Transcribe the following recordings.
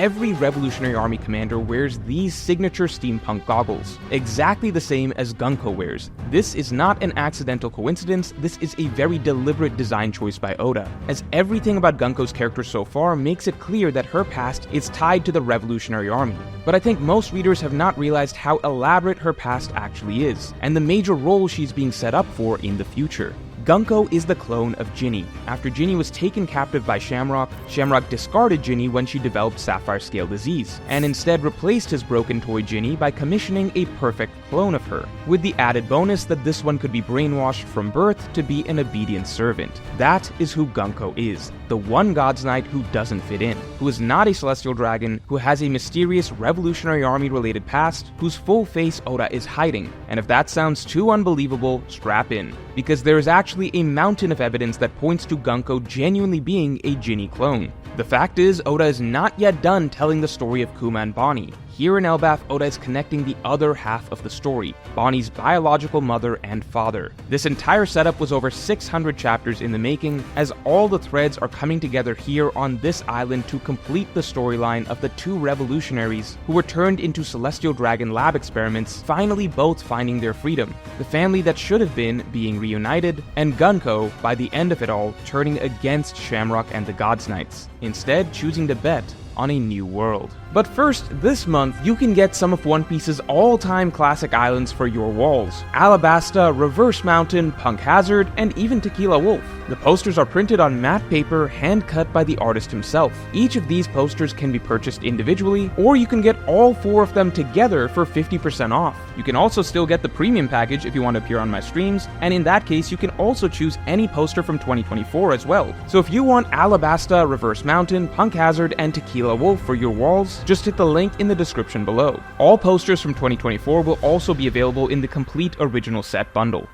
every Revolutionary Army commander wears these signature steampunk goggles, exactly the same as Gunko wears. This is not an accidental coincidence, this is a very deliberate design choice by Oda, as everything about Gunko's character so far makes it clear that her past is tied to the Revolutionary Army. But I think most readers have not realized how elaborate her past actually is, and the major role she's being set up for in the future. Gunko is the clone of Ginny. After Ginny was taken captive by Shamrock, Shamrock discarded Ginny when she developed Sapphire Scale Disease, and instead replaced his broken toy Ginny by commissioning a perfect clone of her, with the added bonus that this one could be brainwashed from birth to be an obedient servant. That is who Gunko is, the one God's Knight who doesn't fit in, who is not a celestial dragon, who has a mysterious Revolutionary Army related past, whose full face Oda is hiding. And if that sounds too unbelievable, strap in, because there is actually a mountain of evidence that points to Gunko genuinely being a Ginny clone. The fact is, Oda is not yet done telling the story of Kuma and Bonnie. Here in Elbaf, Oda is connecting the other half of the story, Bonnie's biological mother and father. This entire setup was over 600 chapters in the making, as all the threads are coming together here on this island to complete the storyline of the two revolutionaries who were turned into Celestial Dragon lab experiments, finally both finding their freedom, the family that should have been being reunited, and Gunko, by the end of it all, turning against Shamrock and the God's Knights, instead choosing to bet on a new world. But first, this month, you can get some of One Piece's all-time classic islands for your walls: Alabasta, Reverse Mountain, Punk Hazard, and even Tequila Wolf. The posters are printed on matte paper, hand-cut by the artist himself. Each of these posters can be purchased individually, or you can get all 4 of them together for 50% off. You can also still get the premium package if you want to appear on my streams, and in that case, you can also choose any poster from 2024 as well. So if you want Alabasta, Reverse Mountain, Punk Hazard, and Tequila Wolf for your walls, just hit the link in the description below. All posters from 2024 will also be available in the complete original set bundle.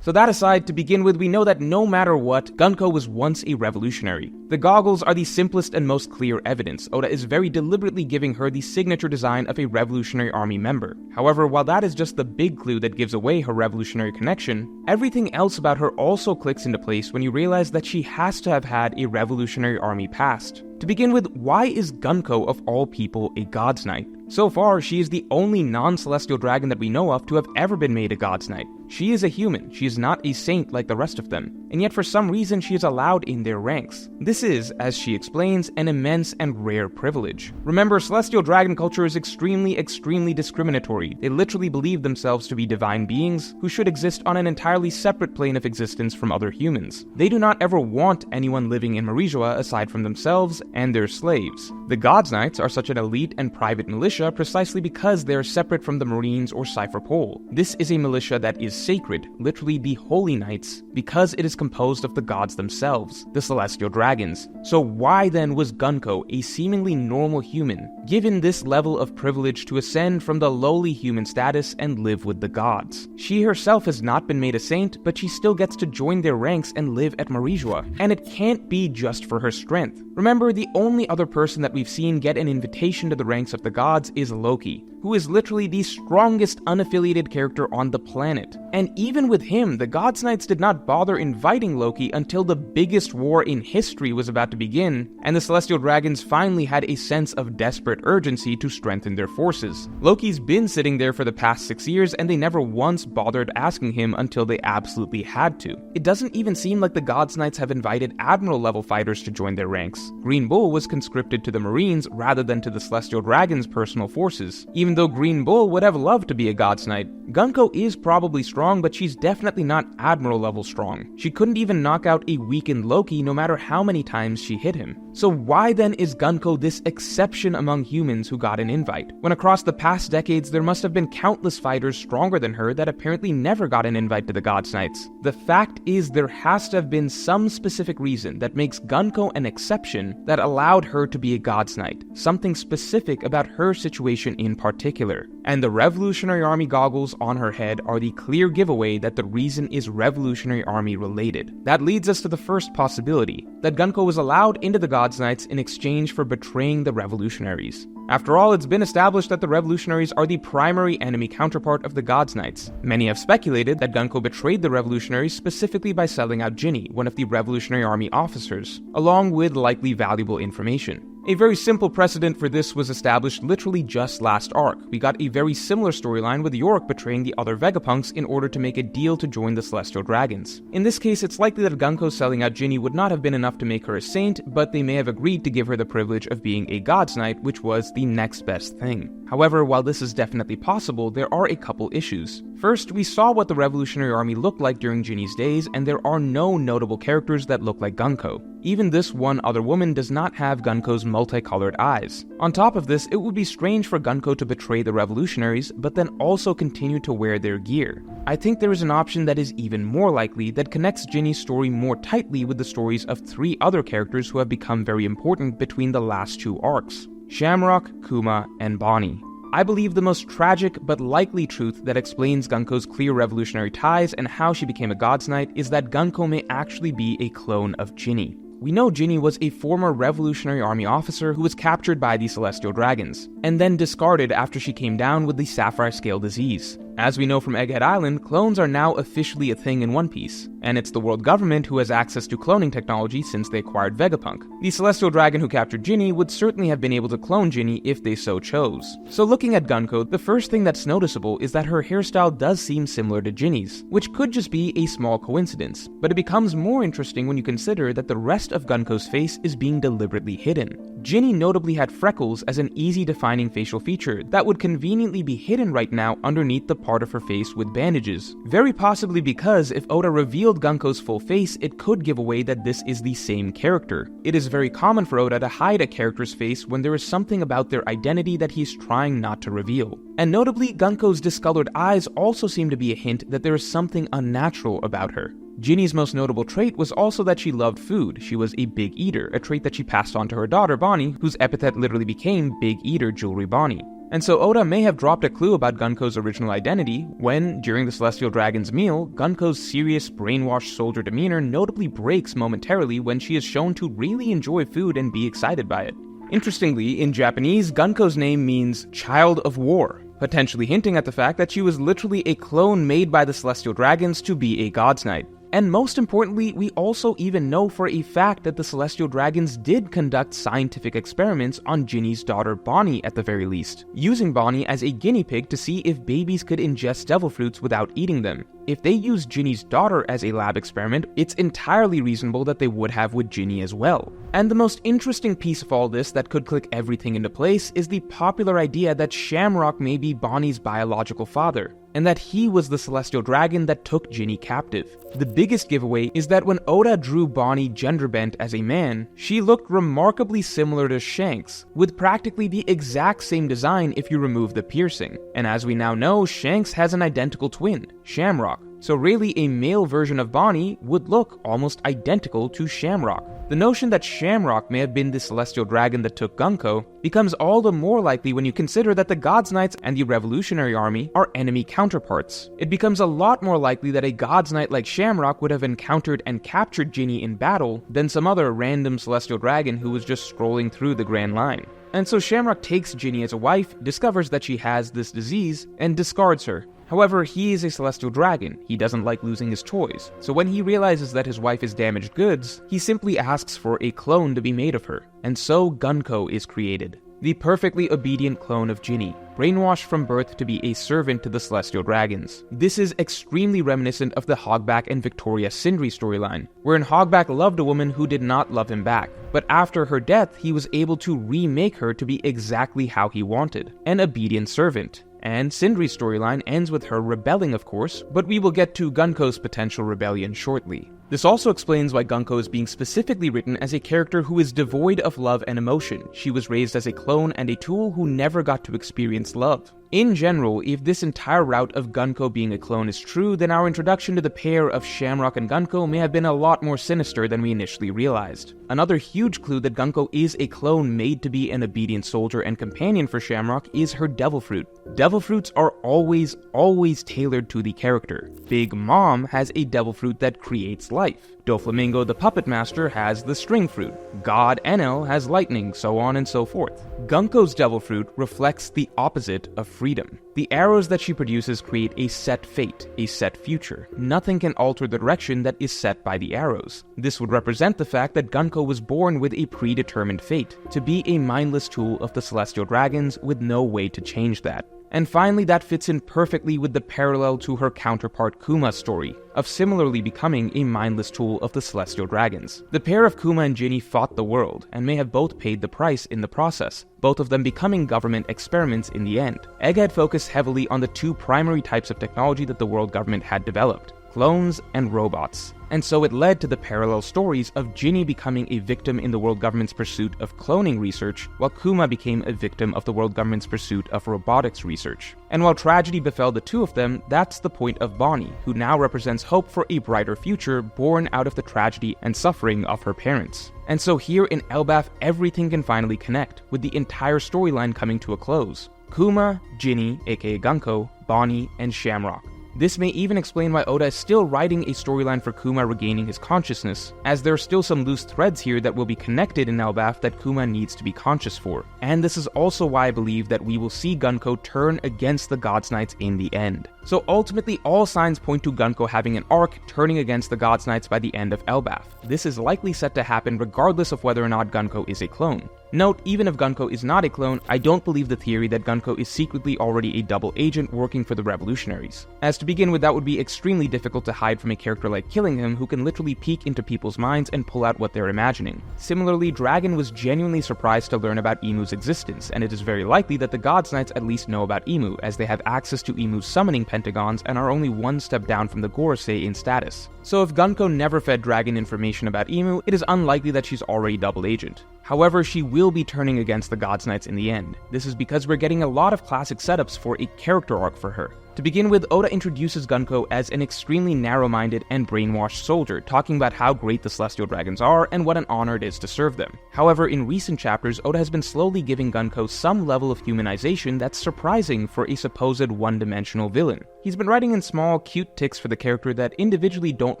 So that aside, to begin with, we know that no matter what, Gunko was once a revolutionary. The goggles are the simplest and most clear evidence. Oda is very deliberately giving her the signature design of a Revolutionary Army member. However, while that is just the big clue that gives away her revolutionary connection, everything else about her also clicks into place when you realize that she has to have had a Revolutionary Army past. To begin with, why is Gunko of all people a God's Knight? So far, she is the only non-celestial dragon that we know of to have ever been made a God's Knight. She is a human, she is not a saint like the rest of them, and yet for some reason she is allowed in their ranks. This is, as she explains, an immense and rare privilege. Remember, celestial dragon culture is extremely discriminatory. They literally believe themselves to be divine beings who should exist on an entirely separate plane of existence from other humans. They do not ever want anyone living in Marijua aside from themselves and their slaves. The God's Knights are such an elite and private militia precisely because they are separate from the Marines or Cypher Pole. This is a militia that is sacred, literally the Holy Knights, because it is composed of the gods themselves, the celestial dragons. So why then was Gunko, a seemingly normal human, given this level of privilege to ascend from the lowly human status and live with the gods? She herself has not been made a saint, but she still gets to join their ranks and live at Marijua, and it can't be just for her strength. Remember, the only other person that we've seen get an invitation to the ranks of the gods is Loki, who is literally the strongest unaffiliated character on the planet. And even with him, the God's Knights did not bother inviting Loki until the biggest war in history was about to begin, and the Celestial Dragons finally had a sense of desperate urgency to strengthen their forces. Loki's been sitting there for the past 6 years, and they never once bothered asking him until they absolutely had to. It doesn't even seem like the God's Knights have invited Admiral-level fighters to join their ranks. Green Bull was conscripted to the Marines rather than to the Celestial Dragons' personal forces. Even though Green Bull would have loved to be a God's Knight, Gunko is probably strong, but she's definitely not Admiral level strong. She couldn't even knock out a weakened Loki no matter how many times she hit him. So why then is Gunko this exception among humans who got an invite, when across the past decades there must have been countless fighters stronger than her that apparently never got an invite to the God's Knights? The fact is, there has to have been some specific reason that makes Gunko an exception that allowed her to be a God's Knight, something specific about her situation in particular. And the Revolutionary Army goggles on her head are the clear giveaway that the reason is Revolutionary Army related. That leads us to the first possibility, that Gunko was allowed into the God's Knights in exchange for betraying the revolutionaries. After all, it's been established that the revolutionaries are the primary enemy counterpart of the God's Knights. Many have speculated that Gunko betrayed the revolutionaries specifically by selling out Ginny, one of the Revolutionary Army officers, along with likely valuable information. A very simple precedent for this was established literally just last arc. We got a very similar storyline with Yorick betraying the other Vegapunks in order to make a deal to join the Celestial Dragons. In this case, it's likely that Gunko selling out Ginny would not have been enough to make her a saint, but they may have agreed to give her the privilege of being a God's Knight, which was the next best thing. However, while this is definitely possible, there are a couple issues. First, we saw what the Revolutionary Army looked like during Ginny's days, and there are no notable characters that look like Gunko. Even this one other woman does not have Gunko's multicolored eyes. On top of this, it would be strange for Gunko to betray the revolutionaries, but then also continue to wear their gear. I think there is an option that is even more likely that connects Ginny's story more tightly with the stories of 3 other characters who have become very important between the last 2 arcs: Shamrock, Kuma, and Bonnie. I believe the most tragic but likely truth that explains Gunko's clear revolutionary ties and how she became a God's Knight is that Gunko may actually be a clone of Ginny. We know Ginny was a former Revolutionary Army officer who was captured by the Celestial Dragons, and then discarded after she came down with the Sapphire Scale disease. As we know from Egghead Island, clones are now officially a thing in One Piece, and it's the world government who has access to cloning technology since they acquired Vegapunk. The Celestial Dragon who captured Ginny would certainly have been able to clone Ginny if they so chose. So looking at Gunko, the first thing that's noticeable is that her hairstyle does seem similar to Ginny's, which could just be a small coincidence, but it becomes more interesting when you consider that the rest of Gunko's face is being deliberately hidden. Ginny notably had freckles as an easy defining facial feature that would conveniently be hidden right now underneath the part of her face with bandages. Very possibly because if Oda revealed Gunko's full face, it could give away that this is the same character. It is very common for Oda to hide a character's face when there is something about their identity that he's trying not to reveal. And notably, Gunko's discolored eyes also seem to be a hint that there is something unnatural about her. Ginny's most notable trait was also that she loved food. She was a big eater, a trait that she passed on to her daughter Bonnie, whose epithet literally became Big Eater Jewelry Bonnie. And so Oda may have dropped a clue about Gunko's original identity when, during the Celestial Dragon's meal, Gunko's serious, brainwashed soldier demeanor notably breaks momentarily when she is shown to really enjoy food and be excited by it. Interestingly, in Japanese, Gunko's name means Child of War, potentially hinting at the fact that she was literally a clone made by the Celestial Dragons to be a God's Knight. And most importantly, we also even know for a fact that the Celestial Dragons did conduct scientific experiments on Ginny's daughter Bonnie at the very least, using Bonnie as a guinea pig to see if babies could ingest devil fruits without eating them. If they used Ginny's daughter as a lab experiment, it's entirely reasonable that they would have with Ginny as well. And the most interesting piece of all this that could click everything into place is the popular idea that Shamrock may be Bonnie's biological father, and that he was the Celestial Dragon that took Ginny captive. The biggest giveaway is that when Oda drew Bonnie gender bent as a man, she looked remarkably similar to Shanks, with practically the exact same design if you remove the piercing. And as we now know, Shanks has an identical twin, Shamrock. So really, a male version of Bonnie would look almost identical to Shamrock. The notion that Shamrock may have been the Celestial Dragon that took Gunko becomes all the more likely when you consider that the God's Knights and the Revolutionary Army are enemy counterparts. It becomes a lot more likely that a God's Knight like Shamrock would have encountered and captured Ginny in battle than some other random Celestial Dragon who was just scrolling through the Grand Line. And so Shamrock takes Ginny as a wife, discovers that she has this disease, and discards her. However, he is a Celestial Dragon. He doesn't like losing his toys. So when he realizes that his wife is damaged goods, he simply asks for a clone to be made of her. And so Gunko is created. The perfectly obedient clone of Ginny, brainwashed from birth to be a servant to the Celestial Dragons. This is extremely reminiscent of the Hogback and Victoria Sindri storyline, wherein Hogback loved a woman who did not love him back, but after her death, he was able to remake her to be exactly how he wanted, an obedient servant. And Sindri's storyline ends with her rebelling, of course, but we will get to Gunko's potential rebellion shortly. This also explains why Gunko is being specifically written as a character who is devoid of love and emotion. She was raised as a clone and a tool who never got to experience love. In general, if this entire route of Gunko being a clone is true, then our introduction to the pair of Shamrock and Gunko may have been a lot more sinister than we initially realized. Another huge clue that Gunko is a clone made to be an obedient soldier and companion for Shamrock is her devil fruit. Devil fruits are always tailored to the character. Big Mom has a devil fruit that creates life. life. Doflamingo the Puppet Master has the String Fruit. God Enel has lightning, so on and so forth. Gunko's Devil Fruit reflects the opposite of freedom. The arrows that she produces create a set fate, a set future. Nothing can alter the direction that is set by the arrows. This would represent the fact that Gunko was born with a predetermined fate, to be a mindless tool of the Celestial Dragons with no way to change that. And finally, that fits in perfectly with the parallel to her counterpart Kuma's story, of similarly becoming a mindless tool of the Celestial Dragons. The pair of Kuma and Ginny fought the world, and may have both paid the price in the process, both of them becoming government experiments in the end. Egghead focused heavily on the two primary types of technology that the world government had developed: clones and robots. And so it led to the parallel stories of Ginny becoming a victim in the world government's pursuit of cloning research, while Kuma became a victim of the world government's pursuit of robotics research. And while tragedy befell the two of them, that's the point of Bonnie, who now represents hope for a brighter future born out of the tragedy and suffering of her parents. And so here in Elbaf, everything can finally connect, with the entire storyline coming to a close. Kuma, Ginny, aka Gunko, Bonnie, and Shamrock. This may even explain why Oda is still writing a storyline for Kuma regaining his consciousness, as there are still some loose threads here that will be connected in Elbaf that Kuma needs to be conscious for. And this is also why I believe that we will see Gunko turn against the Gods Knights in the end. So ultimately, all signs point to Gunko having an arc turning against the Gods Knights by the end of Elbaf. This is likely set to happen regardless of whether or not Gunko is a clone. Note, even if Gunko is not a clone, I don't believe the theory that Gunko is secretly already a double agent working for the revolutionaries. As to begin with, that would be extremely difficult to hide from a character like Killingham, who can literally peek into people's minds and pull out what they're imagining. Similarly, Dragon was genuinely surprised to learn about Imu's existence, and it is very likely that the Gods Knights at least know about Imu, as they have access to Imu's summoning pentagons and are only one step down from the Gorosei in status. So if Gunko never fed Dragon information about Imu, it is unlikely that she's already double agent. However, she will be turning against the Gods Knights in the end. This is because we're getting a lot of classic setups for a character arc for her. To begin with, Oda introduces Gunko as an extremely narrow-minded and brainwashed soldier, talking about how great the Celestial Dragons are and what an honor it is to serve them. However, in recent chapters, Oda has been slowly giving Gunko some level of humanization that's surprising for a supposed one-dimensional villain. He's been writing in small, cute tics for the character that individually don't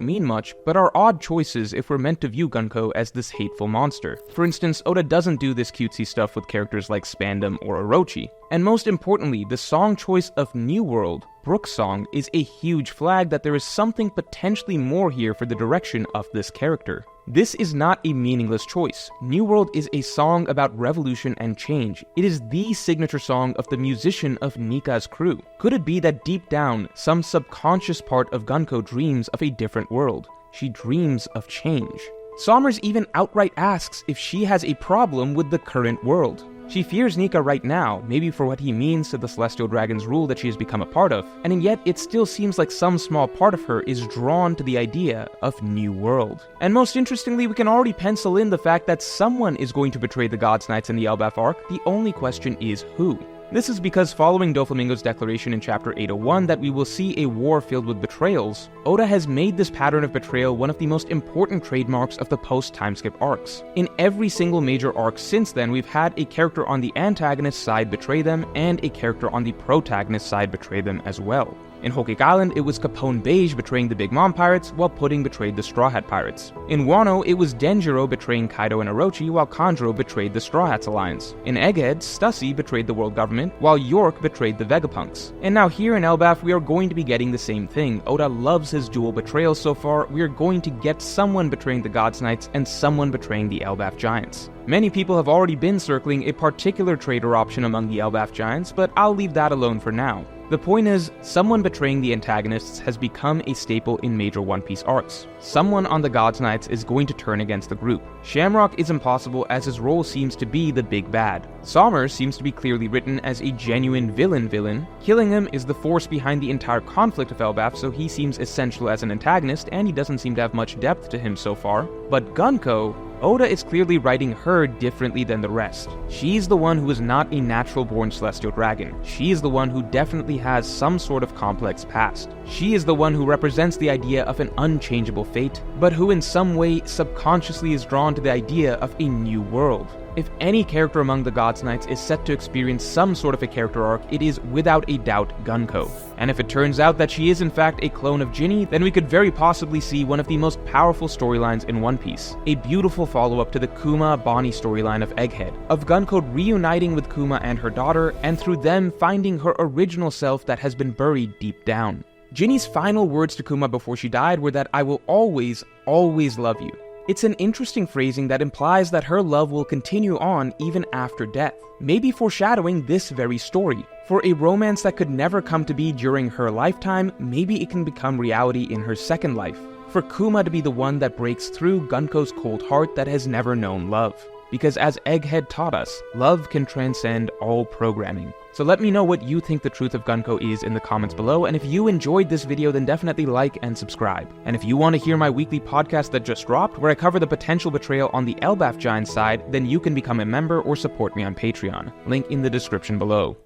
mean much, but are odd choices if we're meant to view Gunko as this hateful monster. For instance, Oda doesn't do this cutesy stuff with characters like Spandam or Orochi. And most importantly, the song choice of New World, Brook's song, is a huge flag that there is something potentially more here for the direction of this character. This is not a meaningless choice. New World is a song about revolution and change. It is the signature song of the musician of Nika's crew. Could it be that deep down, some subconscious part of Gunko dreams of a different world? She dreams of change. Sommers even outright asks if she has a problem with the current world. She fears Nika right now, maybe for what he means to the Celestial Dragon's rule that she has become a part of, and yet it still seems like some small part of her is drawn to the idea of New World. And most interestingly, we can already pencil in the fact that someone is going to betray the Gods Knights in the Elbaf arc. The only question is who. This is because following Doflamingo's declaration in chapter 801 that we will see a war filled with betrayals, Oda has made this pattern of betrayal one of the most important trademarks of the post-timeskip arcs. In every single major arc since then, we've had a character on the antagonist side betray them, and a character on the protagonist side betray them as well. In Whole Cake Island, it was Capone Beige betraying the Big Mom Pirates, while Pudding betrayed the Straw Hat Pirates. In Wano, it was Denjiro betraying Kaido and Orochi, while Kanjuro betrayed the Straw Hats Alliance. In Egghead, Stussy betrayed the world government, while York betrayed the Vegapunks. And now here in Elbaf, we are going to be getting the same thing. Oda loves his dual betrayals so far. We are going to get someone betraying the Gods Knights and someone betraying the Elbaf Giants. Many people have already been circling a particular traitor option among the Elbaf Giants, but I'll leave that alone for now. The point is, someone betraying the antagonists has become a staple in major One Piece arcs. Someone on the Gods Knights is going to turn against the group. Shamrock is impossible as his role seems to be the big bad. Sommers seems to be clearly written as a genuine villain. Killingham is the force behind the entire conflict of Elbaf, so he seems essential as an antagonist, and he doesn't seem to have much depth to him so far. But Gunko, Oda is clearly writing her differently than the rest. She's the one who is not a natural-born Celestial Dragon. She is the one who definitely has some sort of complex past. She is the one who represents the idea of an unchangeable fate, but who in some way subconsciously is drawn to the idea of a new world. If any character among the Gods Knights is set to experience some sort of a character arc, it is without a doubt Gunko. And if it turns out that she is in fact a clone of Ginny, then we could very possibly see one of the most powerful storylines in One Piece. A beautiful follow-up to the Kuma-Bonnie storyline of Egghead, of Gunko reuniting with Kuma and her daughter, and through them finding her original self that has been buried deep down. Ginny's final words to Kuma before she died were that "I will always, always love you." It's an interesting phrasing that implies that her love will continue on even after death, maybe foreshadowing this very story. For a romance that could never come to be during her lifetime, maybe it can become reality in her second life. For Kuma to be the one that breaks through Gunko's cold heart that has never known love. Because as Egghead taught us, love can transcend all programming. So let me know what you think the truth of Gunko is in the comments below, and if you enjoyed this video then definitely like and subscribe. And if you want to hear my weekly podcast that just dropped, where I cover the potential betrayal on the Elbaf Giants side, then you can become a member or support me on Patreon. Link in the description below.